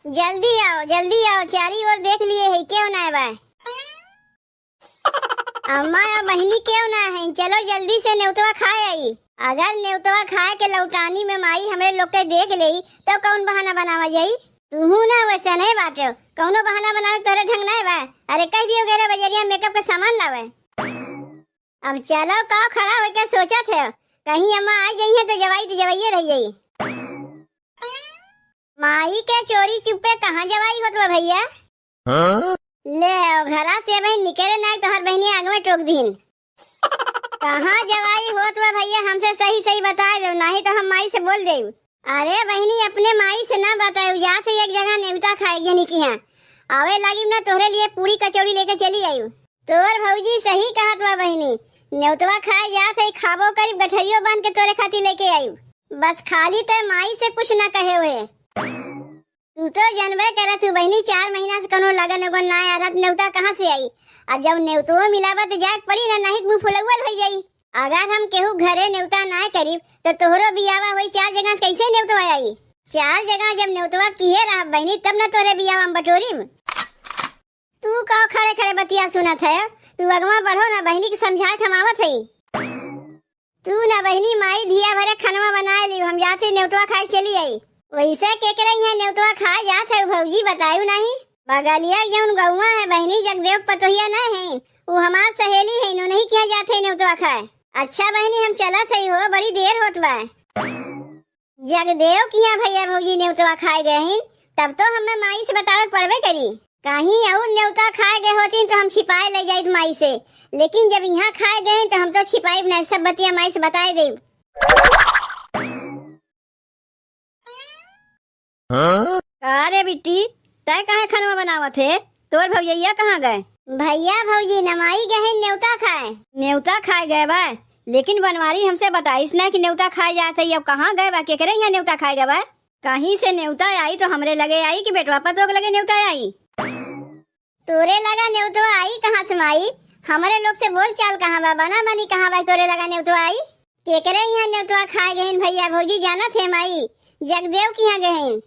जल्दी आओ, चारी ओर देख लिए है क्यों ना बा। अम्मा और बहनी क्यों ना है, चलो जल्दी से न्योतवा खाए आई। अगर न्योतवा खाए के लौटानी में माई हमरे लोग के देख लेई तो कौन बहाना बनावा जाई। तू ना वैसे नहीं बाटो, कौनो बहाना बनावे तोरे ढंग नहीं बा। अरे कह दियो गेरे बजरिया मेकअप का सामान लावे। अब चलो का खड़ा होके सोचा थे, कहीं अम्मा आ गई है तो जवाइए रह गई। माई के चोरी चुपे कहाँ जवाई होत बा भैया। हाँ? ले घरा से भाई निकले ना तो हर बहनी आग में टोक दीन। कहाँ जवाई होत बा भैया, हमसे सही सही बता दो, नहीं तो हम माई से बोल दे। अरे बहनी अपने माई से ना बताओ, जाते एक जगह नेवता खाएगी नहीं की है। आवे लगी ना तोहरे लिए पूरी कचौड़ी लेके चली आई। तोर भौजी सही कहत बा बहनी, नेवतवा खाए जात है, खाबो करीब गठरियो बांध के तोरे खातिर लेके आई। बस खाली ते माई से कुछ ना कहे हुए। तू तो जनबे करत तू बहनी, 4 महीना से कनो लगन उगन ना आ रहा, नेवता कहाँ से आई। अब जब नेवतो मिलावा तो जाग पड़ी ना, नहीं मुंह फुलौल हो जाई। अगर हम केहू घरे नेवता ना करीब तो तोहरो बियावा होई 4 जगह से कैसे नेवतवा आई। 4 जगह जब नेवतवा किए रहा बहनी तब ना तोरे बियावा में बटोरी। तू का खड़े खड़े बतिया सुनत है, तू अगवा बढ़ो ना, बहनी की समझा खमावत है। तू ना बहनी माई धिया भरे खनवा बना ली, हम जाते नेवतवा खाए चली आई। वैसे के रही है नेवतवा खा जात है भौजी, बतायू नहीं। बगलिया जौन गौवा है बहनी जगदेव पतोहिया ना है, वो हमार सहेली है, इन्होंने ही किया जाते नेवतवा खाए। अच्छा बहनी हम चलत है हो, बड़ी देर होत बा। जगदेव किया भैया भौजी नेवतवा खाए गए हैं, तब तो हमें माई से बतावे पड़बे करी। कहीं और नेवता खाए गए होती तो हम छिपाए ले जाइत माई से, लेकिन जब यहाँ खाए गए तो हम तो छिपाई नहीं, सब बतिया माई से बताए दे। अरे बिट्टी तय कहे खनवा बनावत है, तोर भौजैया कहाँ गए। भैया भौजी नमाई गए न्योता खाए। न्योता खाए गए बा, लेकिन बनवारी हमसे बताइस ना कि न्योता खाए जाते है। अब कहाँ गए बा, के करे यहाँ न्योता खाए गए बा। कहीं से न्योता आई तो हमरे लगे आई कि बेटवा पतों के लगे न्योता आई। तोरे लगा न्योता आई कहाँ से माई, हमारे लोग से बोल चाल कहाँ बा, बना बनी कहाँ बा, तोरे लगा न्योता आई। के करे यहाँ न्योता खाए गए भैया भौजी, जाना थे माई जगदेव की यहाँ गए।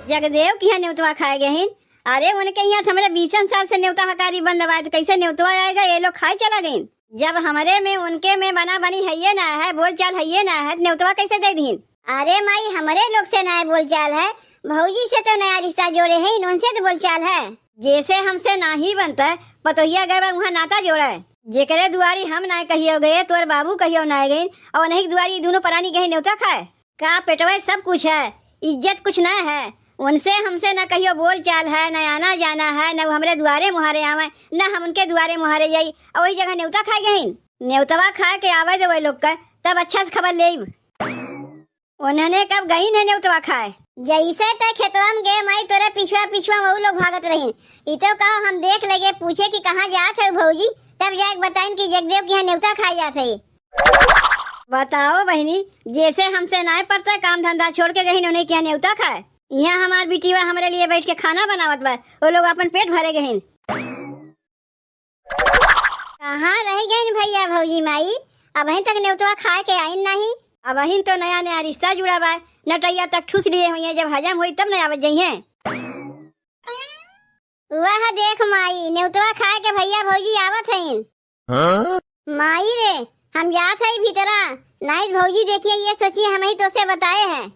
जगदेव की यहाँ न्योता खाए गए हैं। अरे उनके यहाँ हमारे 20 साल से न्योता हकारी बंद दबाए, तो कैसे न्योता आएगा, ये लोग खाए चला गए। जब हमारे में उनके में बना बनी है ये ना है, बोल चाल है ये ना है, न्योता कैसे दे दीन। अरे माई हमारे लोग से नया बोल चाल है, भौजी से तो नया रिश्ता जोड़े हैं, उनसे तो बोल चाल है। जैसे हमसे ना ही बनता है, पतोहिया गए वहाँ नाता जोड़ा है। जेकरे दुआरी हम ना कहियो गए, तोर बाबू कहियो ना गए, और नहीं दुआरी दोनों परानी गए न्योता खाए। का पेटवा सब कुछ है, इज्जत कुछ ना है। उनसे हमसे न कहियो बोल चाल है, न आना जाना है, न हमारे दुआरे मुहारे आवे, न हम उनके दुआरे मुहारे जाई। और वही जगह न्योता खाए गए, न्योतवा खा के आवे दे वही लोग का, तब अच्छा से खबर ले। उन्होंने कब गई न न्योतवा खाए। जैसे तय खेतवा में गए माई, तोरे पिछवा वो लोग भागत रही। इतो कहा हम देख लगे, पूछे कि कहाँ जात है भौजी, तब जाके बताइन कि जगदेव के यहाँ न्योता खाए जाते है। बताओ बहनी, जैसे हमसे ना पड़ता काम धंधा छोड़ के गई उन्हें क्या न्योता खाए। यहाँ हमार बिटिया हमारे लिए बैठ के खाना बनावत बा, वो लोग अपन पेट भरे गए। कहाँ रह गए भैया भौजी माई, अब अहीं तक न्योता खाए के आइन नहीं। अब अहीं तो नया नया रिश्ता जुड़ा बा, नटैया तक ठूस लिए हुई है, जब हजम हुई तब न आवत जाइए। वह देख माई न्योता खाए के भैया भौजी आवत है। माई रे हम जात है भीतरा, नहीं भौजी देखिए ये सोचिए हम ही तो से बताए हैं।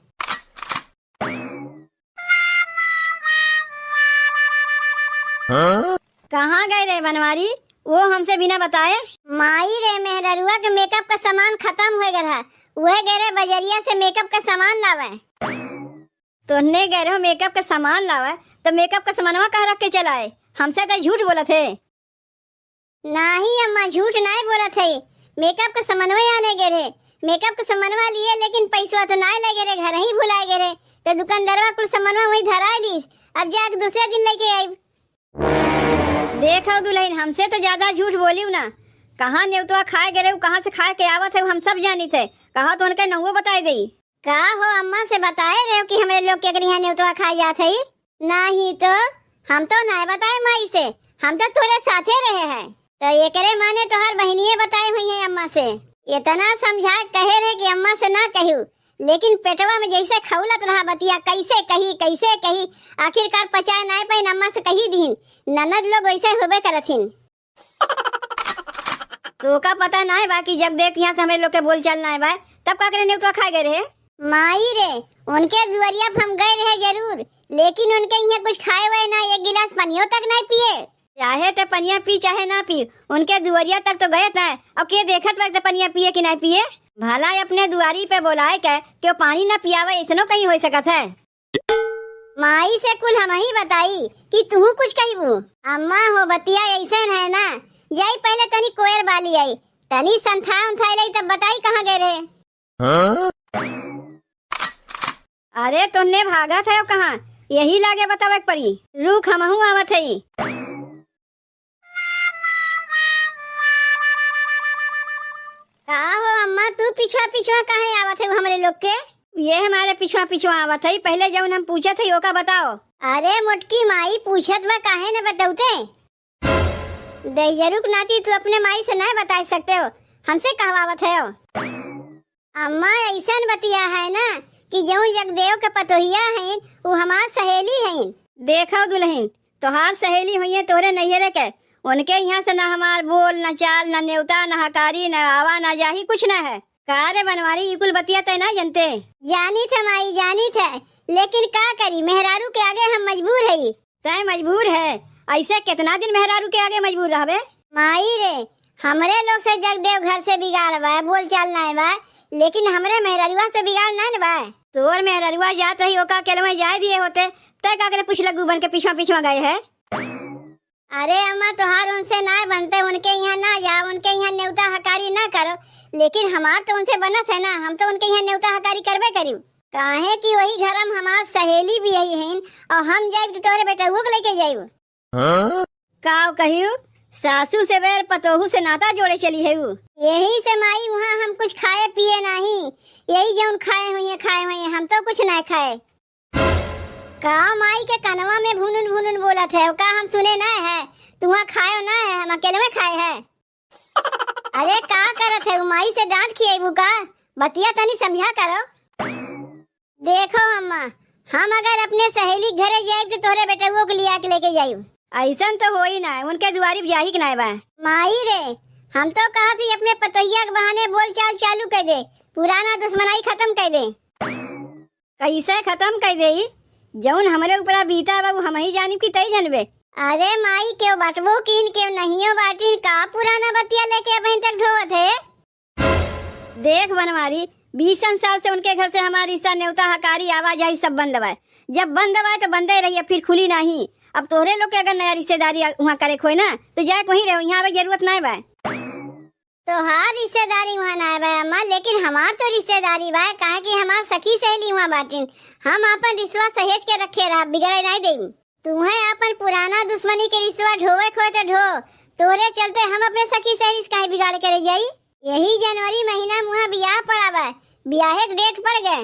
कहाँ गए रे बनवारी, वो हमसे बिना बताए। माई रे मेहररुआ के मेकअप का सामान खत्म हो गया, वह गए रे बजरिया से मेकअप का सामान लावे। तुमने गए रहो मेकअप का सामान लावे, तो मेकअप का सामानवा कहाँ रख के चलाए, हमसे तो झूठ बोला थे। नहीं अम्मा झूठ नहीं बोला थे, मेकअप का सामानवा आने गए रे, मेकअप का सामानवा लिए, लेकिन पैसा तो नहीं लगे रे, घर ही भुलाए गए रे, तो दुकानदारवा कुल सामानवा वही धरा लीस, अब जाके दूसरे दिन लेके आई। देखो दुल्हन हमसे तो ज्यादा झूठ बोली ना, कहाँ न्योता खाए गए, कहाँ से खाए के आवत है हम सब जानी थे। कहा तो उनका नंगो बताए दी। का हो अम्मा से बताए रहे कि हमारे लोग के यहाँ न्योता खाए जाते ही नहीं, तो हम तो नहीं बताए माई से, हम तो थोड़े साथे रहे हैं। तो ये करे माने तो हर बहनिये बताई हुई है अम्मा से, इतना समझा कहे रहे कि अम्मा से ना कहू, लेकिन पेटवा में जैसे खौलत रहा बतिया, कैसे कही आखिरकार पचाए नाय पाई, अम्मा से कही दीन ननद लोग वैसे होबे करथिन। तो का पता ना है बाकी जब देख यहाँ से हमारे लोग के बोल चलना है बा तब का करे नेउता खा गए रहे। माई रे उनके दुआरिया हम गए रहे जरूर, लेकिन उनके यहाँ कुछ खाए हुए ना, एक गिलास पानियों तक नहीं पिए। चाहे तो पनिया पी चाहे ना पी, उनके दुआरिया तक तो गए थे और के देखत वक्त पनिया पिए कि नहीं पिए। भला अपने दुआरी पे बोलाए के क्यों पानी ना पियावे, ऐसनो कहीं हो सकत है। माई से कुल हम ही बताई कि तू कुछ कहबू। अम्मा हो बतिया ऐसे है ना, यही पहले तनी कोयर बाली आई, तनी संथा उन्था लई तब बताई कहाँ गए रे। हाँ? अरे तुमने भागा था कहाँ, यही लागे बतावे पड़ी। रुक हमहू आवत है। का हो अम्मा तू पिछवा पिछवा कहाँ आवत है हमरे लोग के। ये हमारे पिछवा पिछवा आवत है, पहले जब हम पूछे थे ओका बताओ। अरे मोटकी माई पूछत बा काहे न बताऊते। दैयरुक नाती तू अपने माई से नहीं बता सकते हो, हमसे कहवावत है। अम्मा ऐसा बतिया है ना कि जो जगदेव के पतोहिया हैं वो हमार सहेली हैं। देखो दुल्हन तोहार सहेली हुई है तोरे नैहरे के, उनके यहाँ से न हमार बोल न चाल न न्योता न हकारी न आवा न जाही कुछ न है। कारे बनवारी इकुल बतिया तय ना जनते। जानी थे माई जानी थे, लेकिन का करी मेहरारू के आगे हम मजबूर है। तय मजबूर है, ऐसे कितना दिन मेहरारू के आगे मजबूर रहबे। माई रे हमरे लोग से जगदेव घर से बिगाड़ बा, बोल चाल ना बा, लेकिन हमरे मेहरारुआ से बिगाड़ ना बा। तोर मेहरारुआ जात रही ओका केलवे जाए दिए होते तय का करे पुछ लगू बन के पीछा पीछा गए है। अरे अम्मा तोहार उनसे ना बनते, उनके यहाँ ना जाओ, उनके यहाँ न्योता हकारी ना करो, लेकिन हमार तो उनसे बनत है ना, हम तो उनके यहाँ न्योता हकारी करबे करी। काहे कि वही घर हम हमार सहेली भी यही हैं और हम जाए तो तोरे बेटा वो लेके जाइयो। काव कहियो सासू से बेर पतोहू से नाता जोड़े चली है। यही से माई वहाँ हम कुछ खाए पिए नहीं, यही जो खाए हुए हम तो कुछ नहीं खाए। का माई के कनवा में भुनुन बोलत है, का हम सुने ना है, तुम्हां खायो ना है, हम अकेले में खाए है। अरे का करत है माई से डांट खिएबू का, बतिया तनी समझा करो। देखो अम्मा हम अगर अपने सहेली घरे जाए तो तोरे बेटा को लिया के लेके जाइयो, ऐसा तो हो ही ना, उनके दुआरी जाही के ना बा। माई रे हम तो कहा थी अपने पतोहिया के बहाने बोल चाल चालू कर दे, पुराना दुश्मनाई खत्म कर दे। कैसे खत्म कर दे, जौन हमारे ऊपर बीता बा हम ही जानी की तई जानबे। अरे माई क्यों बाटबो किन क्यों नहीं बाटी, का पुराना बतिया लेके अभी तक ढोवत है। देख बनवारी 20 साल से उनके घर से हमारा रिश्ता न्योता हकारी आवाजाही सब बंद बा, जब बंद बा तो बंदे रही फिर खुली नहीं। अब तोहरे लोग के अगर नया रिश्तेदारी वहाँ करे खोई ना तो जाए वहीं रहो, यहाँ पे जरूरत नहीं बा। तोहार रिश्तेदारी वहाँ ना बा अम्मा, लेकिन हमार तो रिश्तेदारी बा, कहा कि हमार सखी सहेली वहाँ बाटिन, हम अपन रिश्वा सहेज के रखे रहा, बिगड़े नहीं दें। तुम्हें अपन पुराना दुश्मनी के रिश्वा ढोवे खो तो ढो, तोरे चलते हम अपने सखी सहेली से बिगाड़ करे जाई। यही जनवरी महीना मुहा बियाह पड़ा बा, बियाहे के डेट पड़ गए।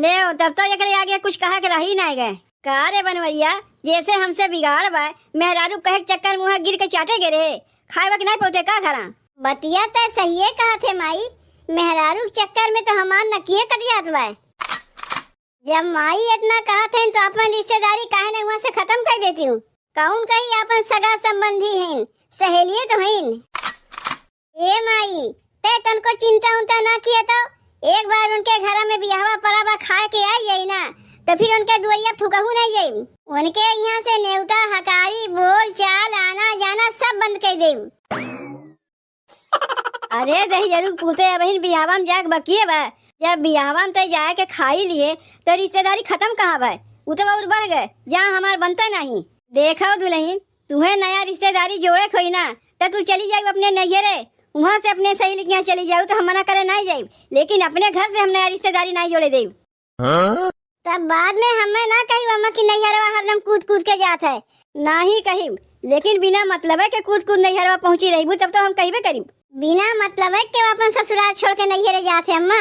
ले तब तो एक आगे कुछ कहा के रही नहीं गए। का रे बनवरिया जैसे हमसे बिगाड़ बा, मेहरारू कहे चक्कर मुहा गिर के चाटे गे रहे, खाए वक्त नहीं पोते का खरा। बतिया तो सही है कहा थे माई, मेहरारू के चक्कर में तो हमार नकिए कट जात बा। जब माई इतना कहा थे तो अपन रिश्तेदारी काहे न वहाँ से खत्म कर देती हूँ। कौन कही अपन सगा संबंधी हैं, सहेलिये तो हैं। ए माई ते तन को चिंता उनता ना किया तो एक बार उनके घर में बियाहवा पड़ा बा, खा के आई जाई ना तो फिर उनके दुआरिया फुकहू नहीं जाई। उनके यहाँ से न्योता हकारी बोल चाल आना जाना सब बंद कर दे। अरे दही जरूर पूछे बहन बियाहवा में जाके बकिए बा, जब बियाहवा में ते जाए के खाई लिए तो रिश्तेदारी खत्म कहाँ बा, वो तो और बढ़ गए जहाँ हमार बनता नहीं। देखो दुल्हन तुम्हें नया रिश्तेदारी जोड़े खोई ना तो तू चली जाए अपने नैहरे, वहाँ से अपने सहेली के यहाँ चली जाओ तो हम मना करे नहीं जाए, लेकिन अपने घर से हम नया रिश्तेदारी नहीं जोड़े दे। तब बाद में हमें ना कही अम्मा की नैहरवा हरदम कूद कूद के जात है, ना ही कही, लेकिन बिना मतलब के कूद कूद नैहरवा पहुँची रही तब तो हम कहीबे करीब। बिना मतलब के अपन ससुराल छोड़ के नैहरे जाते अम्मा।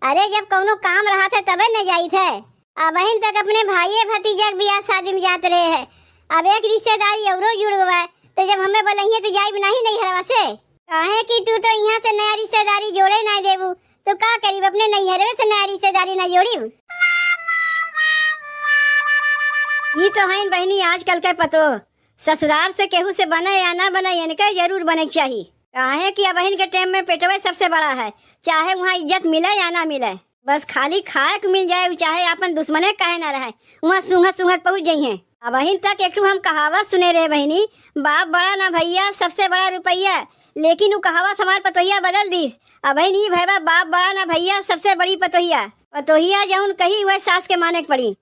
अरे जब कोनो काम रहा था तबे न जाई थे, अब बहन तक अपने भाई भतीजा के बियाह शादी में जाते रहे है, अब एक रिश्तेदारी औरो जुड़ गवा तो जब हमें बोलिए तो जाई नहीं नैहरवा से। काहे कि तू तो यहाँ से नया रिश्तेदारी जोड़े नहीं देबू, तो का करीब अपने नैहरे से नया रिश्तेदारी न जोड़ी। ये तो है बहनी आजकल के पतो, ससुराल से केहू से बने या ना बने इनका जरूर बने के चाहिए। काहे कि अब बहन के टाइम में पेटवे सबसे बड़ा है, चाहे वहाँ इज्जत मिले या ना मिले, बस खाली खाए को मिल जाए, चाहे अपन दुश्मने काहे ना रहे, वहाँ सूंघत सूंघत पहुँच जाई है। अब बहन तक एक हम कहावत सुने रहे बहनी, बाप बड़ा ना भैया सबसे बड़ा रुपया, लेकिन वो कहावत हमार पतोहिया बदल दीस। अब बहन ये भैया बाप बड़ा ना भैया सबसे बड़ी पतोहिया, पतोहिया जौन कही वह सास के माने के पड़ी।